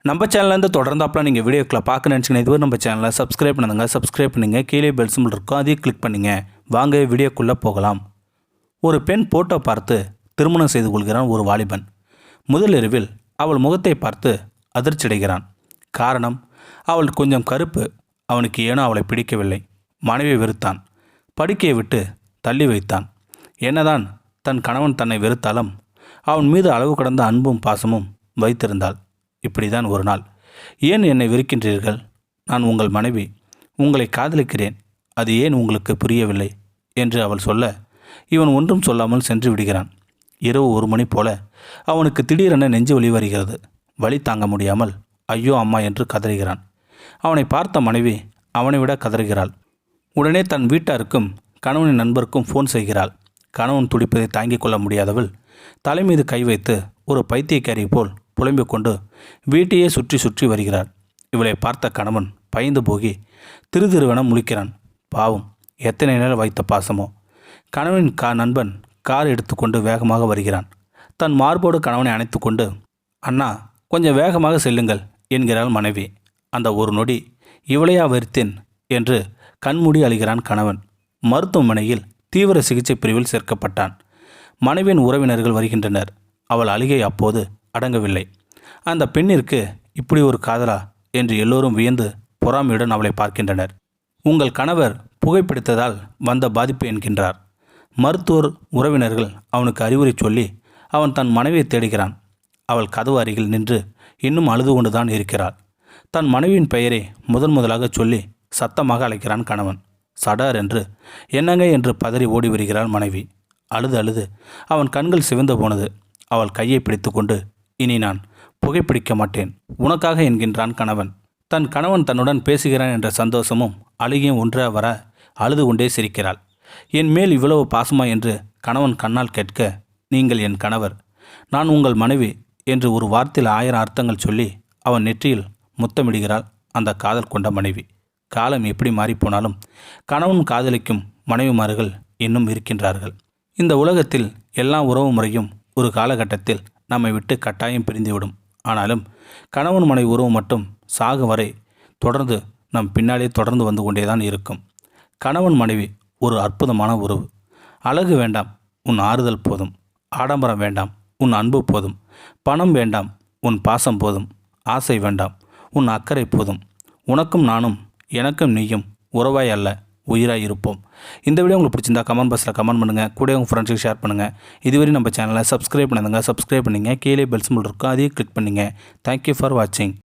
நம்ம சேனல்லேருந்து தொடர்ந்தாப்பில் நீங்கள் வீடியோக்களை பார்க்க நினச்சிங்கன்னா இதுவரை நம்ம சேனலை சப்ஸ்கிரைப் பண்ணுங்க. சப்ஸ்கிரைப் பண்ணுங்கள். கீழே பெல் சிம்பிள் இருக்கும், அதையும் கிளிக் பண்ணுங்கள். வாங்க வீடியோக்குள்ளே போகலாம். ஒரு பெண் போட்டோ பார்த்து திருமணம் செய்து கொள்கிறான் ஒரு வாலிபன். முதலிரவில் அவள் முகத்தை பார்த்து அதிர்ச்சியடைகிறான். காரணம், அவள் கொஞ்சம் கருப்பு. அவனுக்கு ஏனோ அவளை பிடிக்கவில்லை. மனைவி வெறுத்தான். படுக்கையை விட்டு தள்ளி வைத்தான். என்னதான் தன் கணவன் தன்னை வெறுத்தாலும் அவன் மீது அளவு கடந்த அன்பும் பாசமும் வைத்திருந்தாள். இப்படிதான் ஒரு நாள், ஏன் என்னை வெறுக்கின்றீர்கள்? நான் உங்கள் மனைவி, உங்களை காதலிக்கிறேன், அது ஏன் உங்களுக்கு புரியவில்லை என்று அவள் சொல்ல இவன் ஒன்றும் சொல்லாமல் சென்று விடுகிறான். இரவு 1 மணி போல அவனுக்கு திடீரென நெஞ்சு வலி வருகிறது. வலி தாங்க முடியாமல் ஐயோ அம்மா என்று கதறுகிறான். அவனை பார்த்த மனைவி அவனை விட கதறுகிறாள். உடனே தன் வீட்டாருக்கும் கணவனின் நண்பருக்கும் ஃபோன் செய்கிறாள். கணவன் துடிப்பதை தாங்கிக் கொள்ள முடியாதவள் தலை மீது கை வைத்து ஒரு பைத்தியக்காரி போல் புலம்பிக் கொண்டு வீட்டையே சுற்றி சுற்றி வருகிறார். இவளை பார்த்த கணவன் பயந்து போகி திருதிருவென முழிக்கிறான். பாவம், எத்தனை நேரம் வைத்த பாசமோ. கணவனின் நண்பன் கார் எடுத்துக்கொண்டு வேகமாக வருகிறான். தன் மார்போடு கணவனை அணைத்து கொண்டு, அண்ணா கொஞ்சம் வேகமாக செல்லுங்கள் என்கிறாள் மனைவி. அந்த ஒரு நொடி இவளையா வெறுத்தேன் என்று கண்மூடி அழுகிறான் கணவன். மருத்துவமனையில் தீவிர சிகிச்சை பிரிவில் சேர்க்கப்பட்டான். மனைவியின் உறவினர்கள் வருகின்றனர். அவள் அழுகை அப்போது அடங்கவில்லை. அந்த பெண்ணிற்கு இப்படி ஒரு காதலா என்று எல்லோரும் வியந்து பொறாமையுடன் அவளை பார்க்கின்றனர். உங்கள் கணவர் புகைப்பிடித்ததால் வந்த பாதிப்பு என்கின்றார். மருத்துவர் உறவினர்கள் அவனுக்கு அறிவுரை சொல்லி அவன் தன் மனைவியை தேடுகிறான். அவள் கதவு அருகில் நின்று இன்னும் அழுது கொண்டுதான் இருக்கிறாள். தன் மனைவியின் பெயரை முதலாக சொல்லி சத்தமாக அழைக்கிறான் கணவன். சடார் என்று என்னங்க என்று பதறி ஓடி வருகிறாள் மனைவி. அழுது அழுது அவன் கண்கள் சிவந்து போனது. அவள் கையை பிடித்து கொண்டு, இனி நான் புகைப்பிடிக்க மாட்டேன் உனக்காக என்கின்றான் கணவன். தன் கணவன் தன்னுடன் பேசுகிறான் என்ற சந்தோஷமும் அழுகையும் ஒன்ற வர அழுது கொண்டே சிரிக்கிறாள். என் மேல் இவ்வளவு பாசமா என்று கணவன் கண்ணால் கேட்க, நீங்கள் என் கணவர், நான் உங்கள் மனைவி என்று ஒரு வார்த்தையில் 1000 அர்த்தங்கள் சொல்லி அவன் நெற்றியில் முத்தமிடுகிறாள் அந்த காதல் கொண்ட மனைவி. காலம் எப்படி மாறிப்போனாலும் கணவன் காதலிக்கும் மனைவிமார்கள் இன்னும் இருக்கின்றார்கள். இந்த உலகத்தில் எல்லா உறவு முறையும் ஒரு காலகட்டத்தில் நம்மை விட்டு கட்டாயம் பிரிந்துவிடும். ஆனாலும் கணவன் மனைவி உறவு மட்டும் சாகும் வரை தொடர்ந்து நம் பின்னாலே தொடர்ந்து வந்து கொண்டேதான் இருக்கும். கணவன் மனைவி ஒரு அற்புதமான உறவு. அழகு வேண்டாம், உன் ஆறுதல் போதும். ஆடம்பரம் வேண்டாம், உன் அன்பு போதும். பணம் வேண்டாம், உன் பாசம் போதும். ஆசை வேண்டாம், உன் அக்கறை போதும். உனக்கும் நானும், எனக்கும் நீயும் உறவாய் அல்ல, உயிராக இருப்போம். இந்த வீடியோ உங்களுக்கு பிடிச்சிருந்தா கமெண்ட் பாக்ஸில் கமெண்ட் பண்ணுங்கள். கூட உங்கள் ஃப்ரெண்ட்ஸுக்கு ஷேர் பண்ணுங்கள். இதுவரை நம்ம சேனலை சப்ஸ்கிரைப் பண்ணுங்க. சப்ஸ்கிரைப் பண்ணிங்க. கீழே பெல் சிம்பிள் இருக்கும், அதையும் கிளிக் பண்ணிங்க. தேங்க்யூ ஃபார் வாட்சிங்.